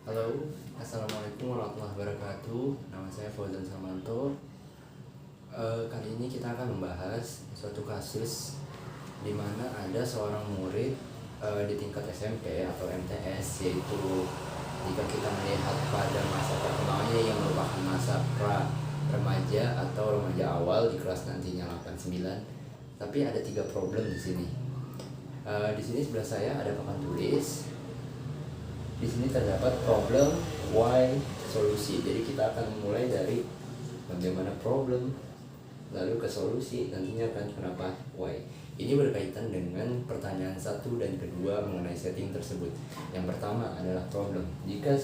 Halo, assalamualaikum warahmatullahi wabarakatuh. Nama saya Fauzan Samanto. Kali ini kita akan membahas suatu kasus di mana ada seorang murid di tingkat SMP atau MTS, yaitu jika kita melihat pada masa perkembangannya yang merupakan masa pra remaja atau remaja awal di kelas nantinya 89. Tapi ada 3 problem di sini. Di sini sebelah saya ada papan tulis. Di sini terdapat problem, why, solusi. Jadi kita akan mulai dari bagaimana problem, lalu ke solusi, nantinya akan kenapa, why. Ini berkaitan dengan pertanyaan 1 dan kedua mengenai setting tersebut. Yang pertama adalah problem. Jika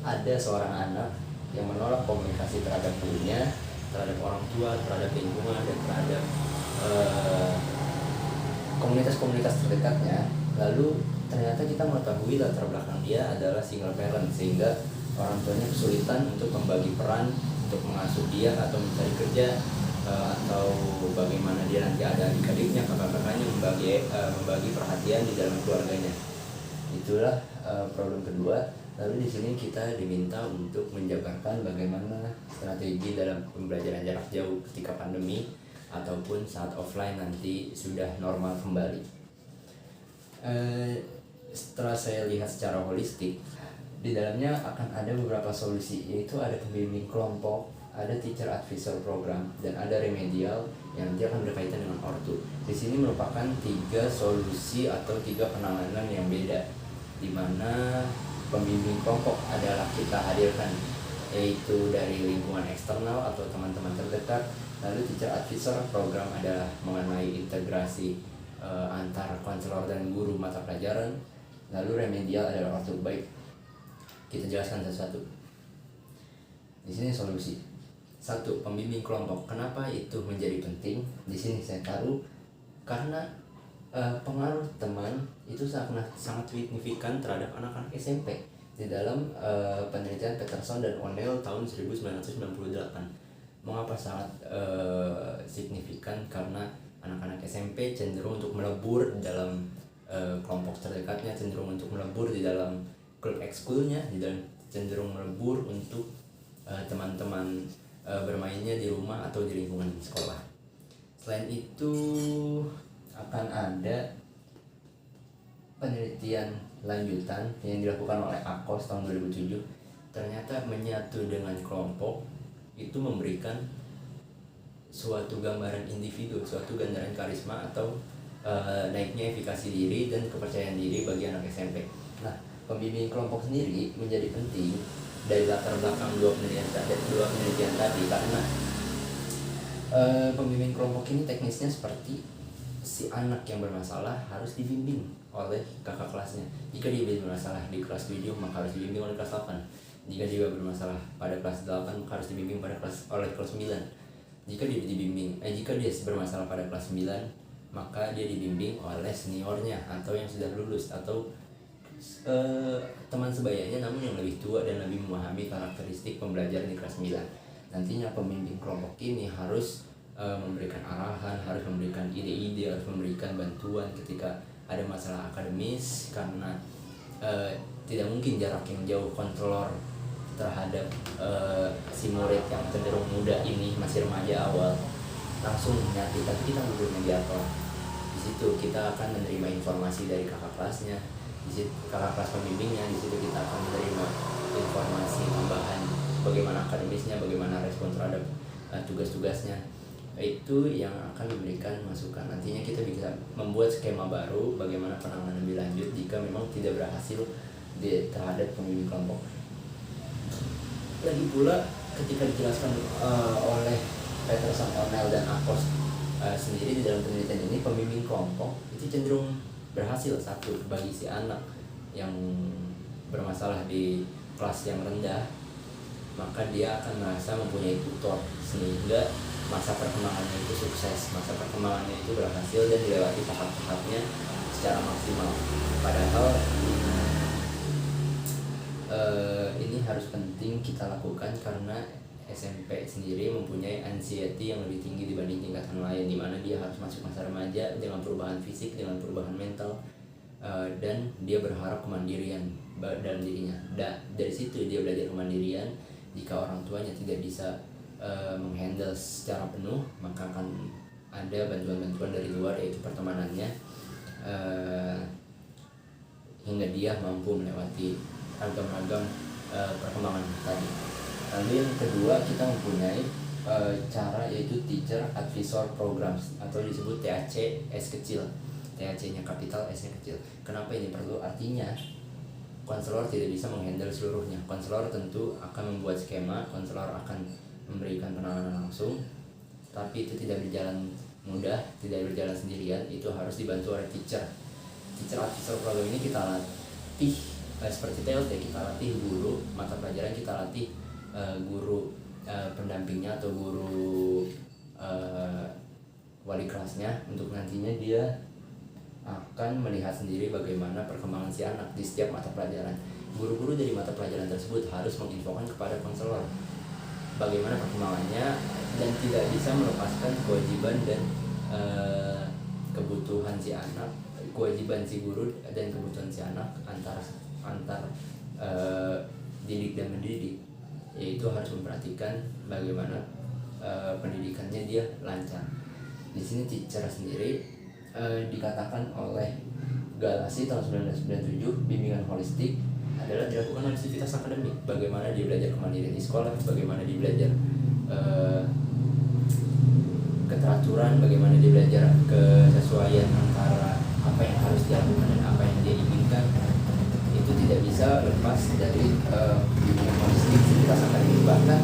ada seorang anak yang menolak komunikasi terhadap gurunya, terhadap orang tua, terhadap lingkungan, dan terhadap komunitas-komunitas terdekatnya, lalu ternyata kita mengetahui latar belakang dia adalah single parent, sehingga orang tuanya kesulitan untuk membagi peran untuk mengasuh dia atau mencari kerja, atau bagaimana dia nanti ada adik-adiknya, kakak-kakaknya, membagi perhatian di dalam keluarganya. Itulah problem kedua. Lalu di sini kita diminta untuk menjabarkan bagaimana strategi dalam pembelajaran jarak jauh ketika pandemi ataupun saat offline nanti sudah normal kembali. Setelah saya lihat secara holistik, di dalamnya akan ada beberapa solusi, yaitu ada pembimbing kelompok, ada teacher advisor program, dan ada remedial yang nanti akan berkaitan dengan ortu. Di sini merupakan 3 solusi atau 3 penanganan yang beda, di mana pembimbing kelompok adalah kita hadirkan yaitu dari lingkungan eksternal atau teman-teman terdekat. Lalu teacher advisor program adalah mengenai integrasi antar konselor dan guru mata pelajaran. Lalu remedial adalah ortu. Baik, kita jelaskan satu-satu. Di sini solusi. 1. Pembimbing kelompok. Kenapa itu menjadi penting? Di sini saya taruh karena pengaruh teman itu sangat signifikan terhadap anak-anak SMP. Di dalam penelitian Peterson dan O'Neill tahun 1998. Mengapa sangat signifikan? Karena anak-anak SMP cenderung untuk melebur dalam kelompok terdekatnya, cenderung untuk melebur di dalam klub ekskulnya, cenderung melebur untuk teman-teman bermainnya di rumah atau di lingkungan sekolah. Selain itu akan ada penelitian lanjutan yang dilakukan oleh Akos tahun 2007. Ternyata menyatu dengan kelompok itu memberikan suatu gambaran individu, suatu gambaran karisma atau naiknya efikasi diri dan kepercayaan diri bagi anak SMP. Nah, pembimbing kelompok sendiri menjadi penting dari latar belakang dua penelitian tadi, karena pembimbing kelompok ini teknisnya seperti si anak yang bermasalah harus dibimbing oleh kakak kelasnya. Jika dia bermasalah di kelas 7, maka harus dibimbing oleh kelas 8. Jika dia bermasalah pada kelas 8, maka harus dibimbing oleh kelas 9. Jika dia bermasalah pada kelas 9, maka dia dibimbing oleh seniornya atau yang sudah lulus atau teman sebayanya namun yang lebih tua dan lebih memahami karakteristik pembelajaran di kelas 9. Nantinya pembimbing kelompok ini harus memberikan arahan, harus memberikan ide-ide, harus memberikan bantuan ketika ada masalah akademis, karena tidak mungkin jarak yang jauh kontrolor terhadap si murid yang cenderung muda ini, masih remaja awal, langsung menyakiti. Tapi kita butuh mediator. Di situ kita akan menerima informasi dari kakak kelasnya, di situ kakak kelas pembimbingnya, di situ kita akan menerima informasi tambahan bagaimana akademisnya, bagaimana respon terhadap tugas-tugasnya. Itu yang akan memberikan masukan. Nantinya kita bisa membuat skema baru bagaimana penanganan lebih lanjut jika memang tidak berhasil terhadap pembimbing kelompok. Lagi pula ketika dijelaskan oleh Peterson, O'Neill, dan Akos sendiri di dalam penelitian ini, pembimbing kelompok itu cenderung berhasil. 1, bagi si anak yang bermasalah di kelas yang rendah, maka dia akan merasa mempunyai tutor sehingga masa perkembangannya itu sukses, masa perkembangannya itu berhasil dan dilewati tahap-tahapnya secara maksimal. Padahal ini harus penting kita lakukan karena SMP sendiri mempunyai anxiety yang lebih tinggi dibanding tingkatan lain, di mana dia harus masuk masa remaja dengan perubahan fisik, dengan perubahan mental, dan dia berharap kemandirian dalam dirinya. Dari situ dia belajar kemandirian. Jika orang tuanya tidak bisa menghandle secara penuh, maka akan ada bantuan-bantuan dari luar, yaitu pertemanannya, hingga dia mampu melewati ragam-ragam perkembangan tadi. Lalu yang kedua, kita mempunyai cara, yaitu Teacher Advisor Programs atau disebut TAC S kecil. TAC-nya kapital, S-nya kecil. Kenapa ini perlu? Artinya konselor tidak bisa menghandle seluruhnya. Konselor tentu akan membuat skema, konselor akan memberikan penanganan langsung, tapi itu tidak berjalan mudah, tidak berjalan sendirian. Itu harus dibantu oleh teacher. Teacher Advisor Program ini kita latih seperti TLT, kita latih guru mata pelajaran, kita latih guru pendampingnya atau guru wali kelasnya, untuk nantinya dia akan melihat sendiri bagaimana perkembangan si anak di setiap mata pelajaran. Guru-guru dari mata pelajaran tersebut harus menginfokan kepada konselor bagaimana perkembangannya, dan tidak bisa melepaskan kewajiban dan kebutuhan si anak, kewajiban si guru dan kebutuhan si anak antar didik dan mendidik, yaitu harus memperhatikan bagaimana pendidikannya dia lancar. Di sini teacher sendiri dikatakan oleh Galasi tahun 1997, bimbingan holistik adalah dilakukan oleh aktivitas akademik. Bagaimana dia belajar kemandirian di sekolah, bagaimana dia belajar keteraturan, bagaimana dia belajar kesesuaian antara apa yang harus dilakukan dan apa yang dia inginkan. Itu tidak bisa lepas dari bimbingan holistik aktivitas akademik. Bahkan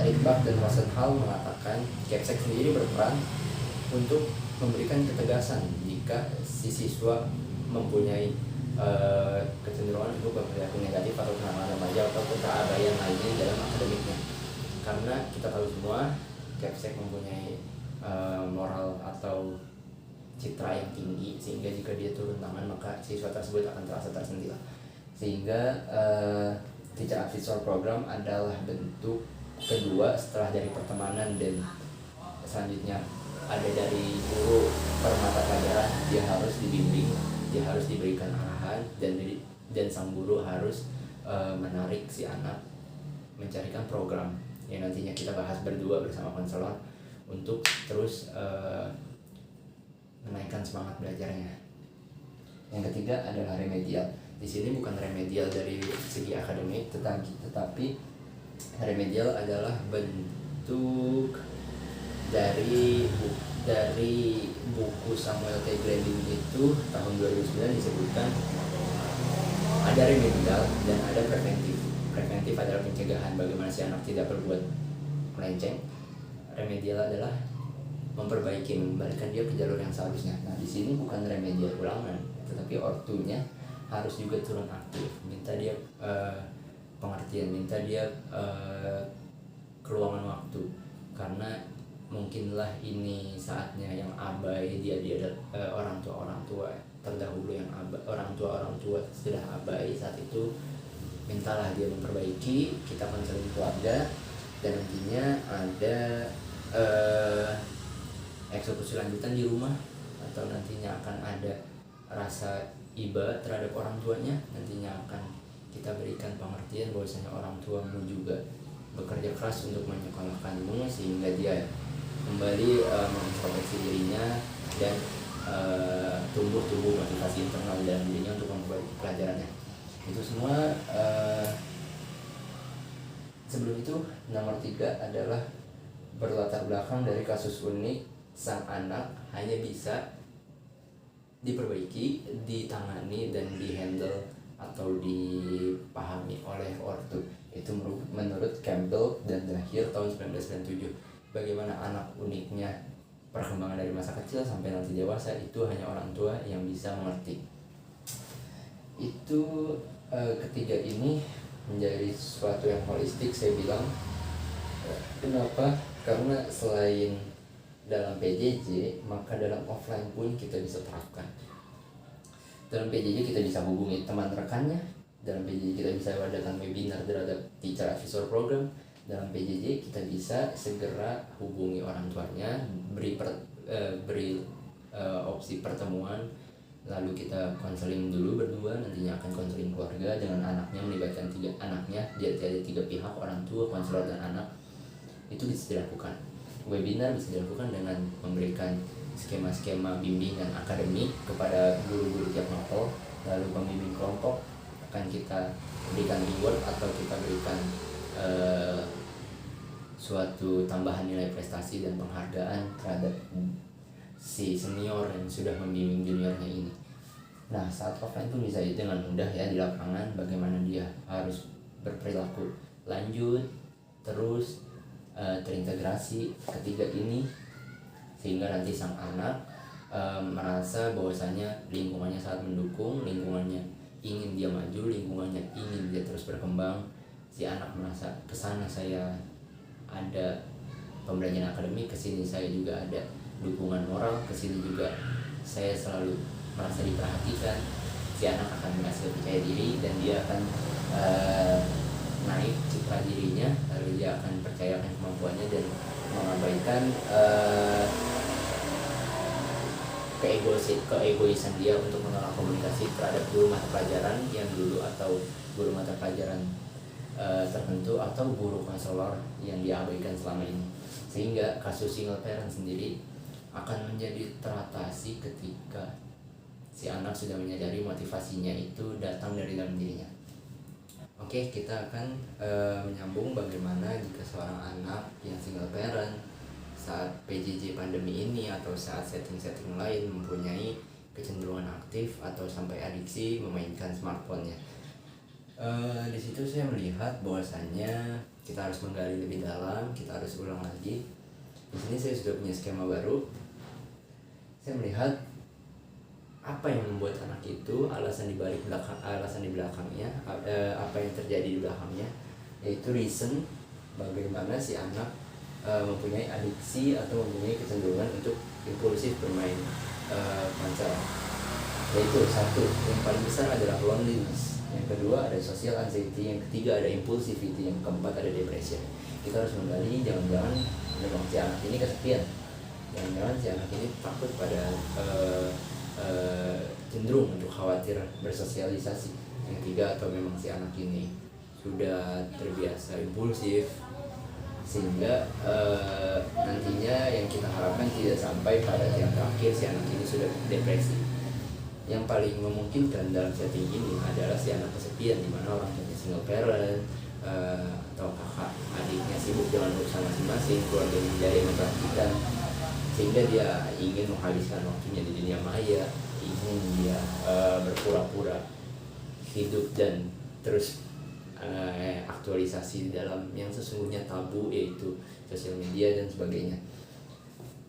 Rickbach dan Rosenthal mengatakan Capsek sendiri berperan untuk memberikan ketegasan jika si siswa mempunyai kecenderungan untuk berperilaku negatif atau kenakalan remaja atau keabaian lainnya dalam akademiknya. Karena kita tahu semua Capsek mempunyai moral atau citra yang tinggi, sehingga jika dia turun tangan maka siswa tersebut akan terasa tersentil. Sehingga Teacher Advisor Program adalah bentuk kedua setelah dari pertemanan, dan selanjutnya ada dari guru per mata pelajaran. Dia harus dibimbing, dia harus diberikan arahan, dan sang guru harus menarik si anak mencarikan program yang nantinya kita bahas berdua bersama konselor untuk terus menaikkan semangat belajarnya. Yang ketiga adalah remedial. Di sini bukan remedial dari segi akademik, tetapi remedial adalah bentuk dari buku Samuel T. Gladwin itu tahun 2009 disebutkan ada remedial dan ada preventif. Preventif adalah pencegahan, bagaimana si anak tidak berbuat melenceng. Remedial adalah memperbaiki, mengembalikan dia ke jalur yang seharusnya. Nah, di sini bukan remedial ulangan, tetapi ortunya harus juga turun aktif, minta dia pengertian, minta dia keluangan waktu, karena mungkinlah ini saatnya yang abai dia orang tua terdahulu yang abai, orang tua sudah abai saat itu. Mintalah dia memperbaiki, kita konseling keluarga, dan nantinya ada eksekusi lanjutan di rumah, atau nantinya akan ada rasa iba terhadap orang tuanya. Nantinya akan kita berikan pengertian bahwasanya orang tuamu juga bekerja keras untuk menyekolahkanmu, sehingga dia kembali mengintrospeksi dirinya dan tumbuh motivasi internal dalam dirinya untuk memperbaiki pelajarannya. Itu semua. Sebelum itu, nomor 3 adalah berlatar belakang dari kasus unik sang anak hanya bisa diperbaiki, ditangani, dan dihandle atau dipahami oleh ortu. Itu menurut Campbell dan Dahir tahun 1997. Bagaimana anak uniknya perkembangan dari masa kecil sampai nanti dewasa itu hanya orang tua yang bisa mengerti. Itu ketiga ini menjadi sesuatu yang holistik, saya bilang. Kenapa? Karena selain dalam PJJ, maka dalam offline pun kita bisa terapkan. Dalam PJJ kita bisa hubungi teman rekannya, dalam PJJ kita bisa adakan webinar terhadap Teacher Advisor Program, dalam PJJ kita bisa segera hubungi orang tuanya, beri opsi pertemuan. lalu kita konseling dulu berdua, nantinya akan konseling keluarga dengan anaknya, melibatkan 3 anaknya, jadi ada 3 pihak, orang tua, konselor, dan anak. Itu bisa dilakukan. Webinar bisa dilakukan dengan memberikan skema-skema bimbingan akademik kepada guru-guru tiap novel, lalu pembimbing kelompok akan kita berikan reward atau kita berikan suatu tambahan nilai prestasi dan penghargaan terhadap si senior yang sudah membimbing juniornya ini. Nah, saat offline pun bisa dengan mudah ya di lapangan, bagaimana dia harus berperilaku lanjut, terus terintegrasi ketiga ini, sehingga nanti sang anak merasa bahwasanya lingkungannya sangat mendukung, lingkungannya ingin dia maju, lingkungannya ingin dia terus berkembang. Si anak merasa kesana saya ada pembelajaran akademik, kesini saya juga ada dukungan moral, kesini juga saya selalu merasa diperhatikan. Si anak akan merasa percaya diri dan dia akan naik citra dirinya, lalu dia akan percayakan kemampuannya dan mengabaikan keegoisan dia untuk menolak komunikasi terhadap guru mata pelajaran yang dulu, atau guru mata pelajaran tertentu, atau guru konselor yang diabaikan selama ini. Sehingga kasus single parent sendiri akan menjadi teratasi ketika si anak sudah menyadari motivasinya itu datang dari dalam dirinya. Oke, kita akan menyambung bagaimana jika seorang anak yang single parent saat PJJ pandemi ini atau saat setting-setting lain mempunyai kecenderungan aktif atau sampai adiksi memainkan smartphone-nya. Di situ saya melihat bahwasannya kita harus menggali lebih dalam, kita harus ulang lagi. Di sini saya sudah punya skema baru. Saya melihat apa yang membuat anak itu, alasan di belakangnya, apa yang terjadi di belakangnya, yaitu reason bagaimana si anak mempunyai adiksi atau mempunyai kecenderungan untuk impulsif bermain ponsel. Yaitu satu, yang paling besar adalah loneliness, yang kedua ada social anxiety, yang ketiga ada impulsivity, yang keempat ada depression. Kita harus menggali, jangan-jangan memang si anak ini kesepian, jangan-jangan si anak ini takut pada cenderung untuk khawatir bersosialisasi. Yang ketiga, atau memang si anak ini sudah terbiasa impulsif, sehingga nantinya yang kita harapkan tidak sampai pada yang terakhir si anak ini sudah depresi. Yang paling memungkinkan dalam setting ini adalah si anak kesepian, di mana orang tuanya single parent, atau kakak adiknya sibuk dengan urusan masing-masing, keluarganya tidak ada yang memperhatikan, sehingga dia ingin menghabiskan waktunya di dunia maya, ingin dia berpura-pura hidup dan terus aktualisasi di dalam yang sesungguhnya tabu, yaitu sosial media dan sebagainya.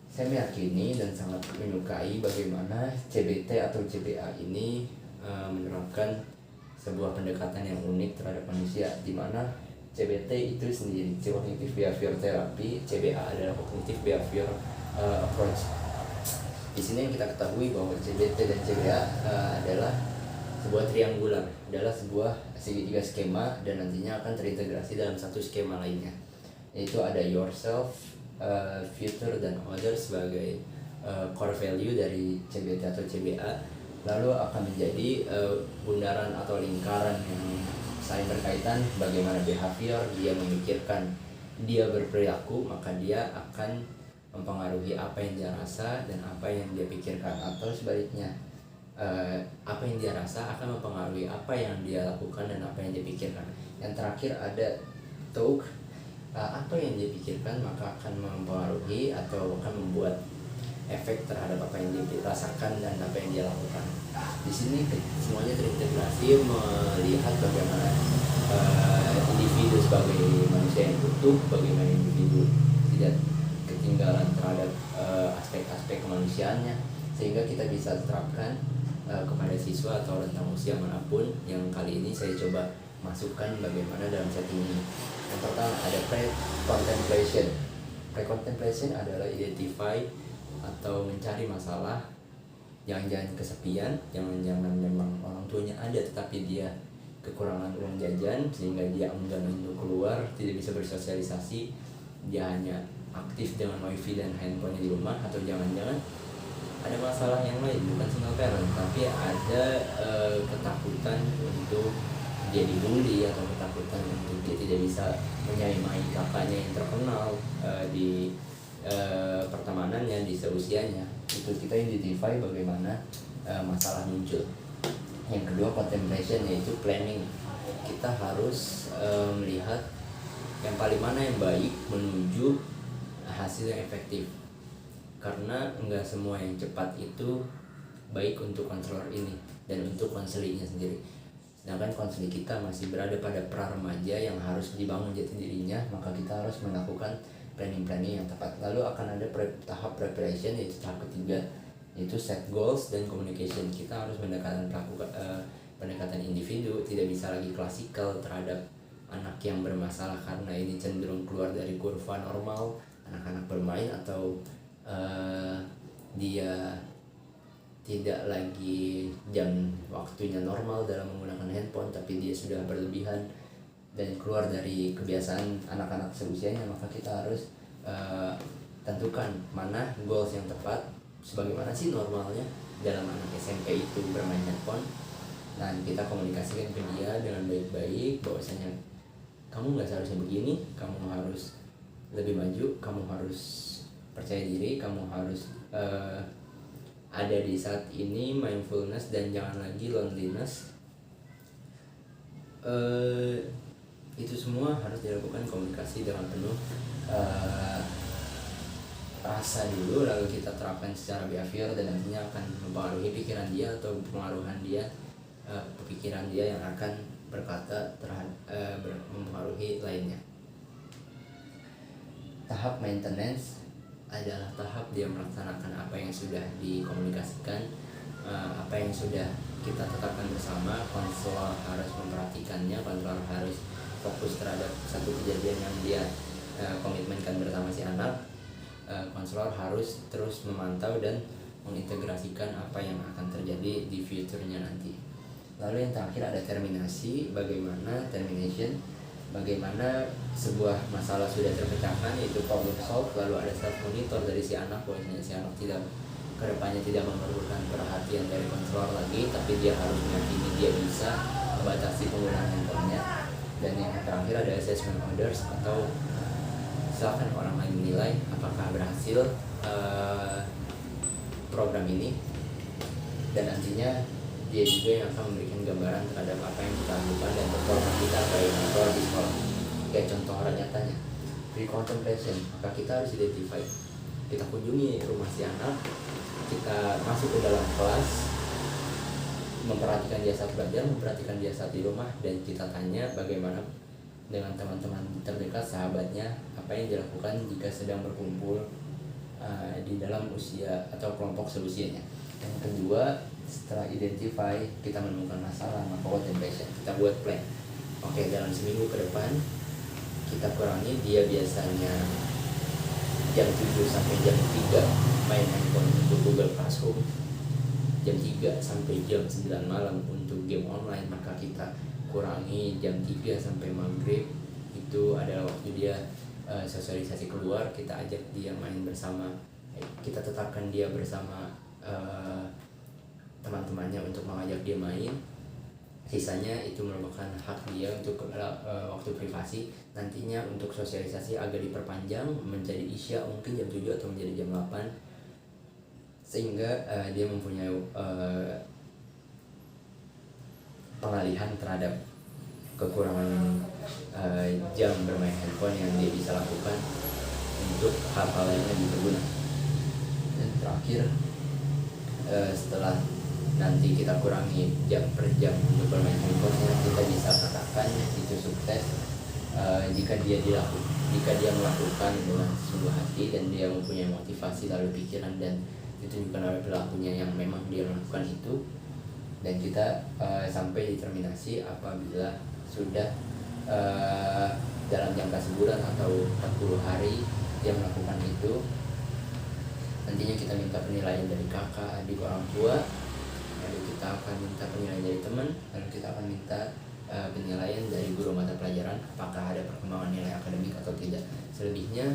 Saya meyakini dan sangat menyukai bagaimana CBT atau CBA ini menerapkan sebuah pendekatan yang unik terhadap manusia, di mana CBT itu sendiri Cognitive Behavior Therapy, CBA adalah Cognitive Behavior Approach. Di sini yang kita ketahui bahwa CBT dan CBA adalah sebuah triangular, adalah sebuah segitiga skema dan nantinya akan terintegrasi dalam satu skema lainnya, yaitu ada yourself, future, dan others sebagai core value dari CBT atau CBA. Lalu akan menjadi bundaran atau lingkaran yang saling berkaitan. Bagaimana behavior, dia memikirkan, dia berperilaku, maka dia akan mempengaruhi apa yang dia rasa dan apa yang dia pikirkan, atau sebaliknya, apa yang dia rasa akan mempengaruhi apa yang dia lakukan dan apa yang dia pikirkan. Yang terakhir ada talk, apa yang dia pikirkan maka akan mempengaruhi atau akan membuat efek terhadap apa yang dia rasakan dan apa yang dia lakukan. Di sini semuanya terintegrasi, melihat bagaimana individu sebagai manusia yang utuh, bagaimana individu tidak ketinggalan terhadap aspek-aspek kemanusiaannya, sehingga kita bisa terapkan kepada siswa atau rentang usia manapun. Yang kali ini saya coba masukkan bagaimana dalam setting ini. Yang pertama ada pre-contemplation. Pre-contemplation adalah identify atau mencari masalah. Jangan-jangan kesepian, jangan-jangan memang orang tuanya ada tetapi dia kekurangan uang jajan sehingga dia enggan untuk keluar, tidak bisa bersosialisasi, dia hanya aktif dengan wifi dan handphone di rumah. Atau jangan-jangan ada masalah yang lain, bukan single parent, tapi ada ketakutan untuk dia dibully atau ketakutan untuk dia tidak bisa menyamai kakaknya yang terkenal di pertemanannya, di seusianya. Itu kita identify bagaimana masalah muncul. Yang kedua contemplation, yaitu planning. Kita harus melihat yang paling mana yang baik menuju hasil yang efektif, karena enggak semua yang cepat itu baik untuk konselor ini dan untuk konselingnya sendiri. Sedangkan konseling kita masih berada pada pra remaja yang harus dibangun jati dirinya, maka kita harus melakukan planning yang tepat. Lalu akan ada tahap preparation, yaitu tahap ketiga, yaitu set goals dan communication. Kita harus pendekatan individu, tidak bisa lagi klasikal terhadap anak yang bermasalah karena ini cenderung keluar dari kurva normal anak-anak bermain, atau dia tidak lagi jam waktunya normal dalam menggunakan handphone, tapi dia sudah berlebihan dan keluar dari kebiasaan anak-anak seusianya. Maka kita harus tentukan mana goals yang tepat, sebagaimana sih normalnya dalam anak SMP itu bermain handphone. Dan kita komunikasikan ke dia dengan baik-baik bahwasanya kamu gak seharusnya begini, kamu harus lebih maju, kamu harus percaya diri, kamu harus ada di saat ini, mindfulness, dan jangan lagi loneliness. Itu semua harus dilakukan komunikasi dengan penuh rasa dulu, lalu kita terapkan secara behavior, dan nantinya akan mempengaruhi pikiran dia atau pemikiran dia yang akan berkata mempengaruhi lainnya. Tahap maintenance adalah tahap dia melaksanakan apa yang sudah dikomunikasikan, apa yang sudah kita tetapkan bersama. Konselor harus memperhatikannya, konselor harus fokus terhadap satu kejadian yang dia komitmenkan bersama si anak. Konselor harus terus memantau dan mengintegrasikan apa yang akan terjadi di future-nya nanti. Lalu yang terakhir ada termination, bagaimana sebuah masalah sudah terpecahkan, yaitu problem solve. Lalu ada self monitor dari si anak, bahwasanya si anak kedepannya tidak memerlukan perhatian dari konselor lagi, tapi dia harus meyakini dia bisa membatasi penggunaan handphonenya. Dan yang terakhir ada assessment orders, atau silakan orang lain menilai apakah berhasil program ini, dan nantinya dia juga yang akan memberikan gambaran terhadap apa yang kita lakukan dan performa kita baik di sekolah. Kayak contoh orang nyatanya, pre-contemplation, maka kita harus identify, kita kunjungi rumah si anak, kita masuk ke dalam kelas, memperhatikan dia saat belajar, memperhatikan dia saat di rumah, dan kita tanya bagaimana dengan teman-teman terdekat, sahabatnya, apa yang dilakukan jika sedang berkumpul di dalam usia atau kelompok seusianya. Yang kedua, setelah identify, kita menemukan masalah, maka contemplation, kita buat plan. Oke, dalam seminggu ke depan kita kurangi dia biasanya jam 7 sampai jam 3 main handphone untuk Google Classroom, jam 3 sampai jam 9 malam untuk game online, maka kita kurangi jam 3 sampai maghrib. Itu adalah waktu dia sosialisasi keluar, kita ajak dia main bersama, kita tetapkan dia bersama teman-temannya untuk mengajak dia main. Sisanya itu merupakan hak dia untuk waktu privasi. Nantinya untuk sosialisasi agak diperpanjang menjadi isya, mungkin jam 7 atau menjadi jam 8, sehingga dia mempunyai pengalihan terhadap kekurangan jam bermain handphone yang dia bisa lakukan untuk hal-hal yang lebih berguna. Dan terakhir, setelah nanti kita kurangi jam per jam untuk bermain handphone, kita bisa katakan itu sukses jika dia melakukan dengan sungguh hati dan dia mempunyai motivasi lalu pikiran dan ditunjukkan oleh perilakunya yang memang dia melakukan itu. Dan kita sampai determinasi apabila sudah dalam jangka sebulan atau 40 hari dia melakukan itu, nantinya kita minta penilaian dari kakak, adik, orang tua, lalu kita akan minta penilaian dari teman, lalu kita akan minta penilaian dari guru mata pelajaran apakah ada perkembangan nilai akademik atau tidak. Selebihnya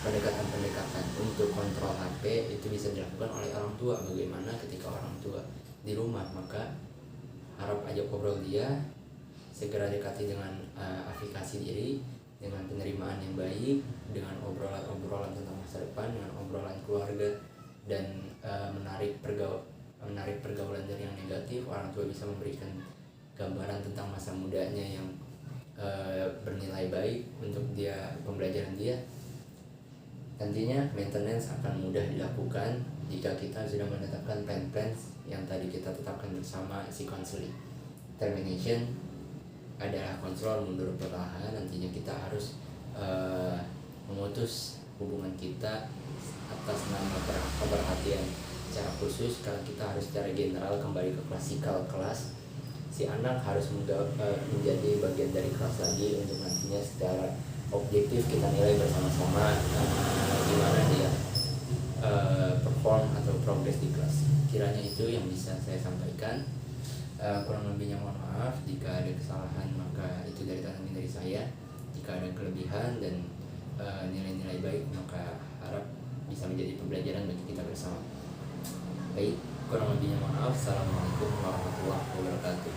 pendekatan untuk kontrol HP itu bisa dilakukan oleh orang tua. Bagaimana ketika orang tua di rumah, maka harap ajak ngobrol dia, segera dekati dengan aplikasi diri, dengan penerimaan yang baik, dengan obrolan tentang masa depan, dengan obrolan keluarga, dan menarik pergaulan dari yang negatif. Orang tua bisa memberikan gambaran tentang masa mudanya yang bernilai baik untuk pembelajaran dia. Nantinya maintenance akan mudah dilakukan jika kita sudah menetapkan plan yang tadi kita tetapkan bersama sequentially. Termination adalah kontrol mundur perlahan. Nantinya kita harus memutus hubungan kita atas nama pemerhatian secara khusus, karena kita harus secara general kembali ke klasikal kelas. Si anak harus menjadi bagian dari kelas lagi untuk nantinya secara objektif kita nilai bersama-sama gimana dia perform atau progress di kelas. Kiranya itu yang bisa saya sampaikan. Kurang lebihnya mohon maaf. Jika ada kesalahan maka itu dari tangan dari saya. Jika ada kelebihan dan nilai-nilai baik maka harap bisa menjadi pembelajaran bagi kita bersama. Baik, kurang lebihnya mohon maaf. Assalamualaikum warahmatullahi wabarakatuh.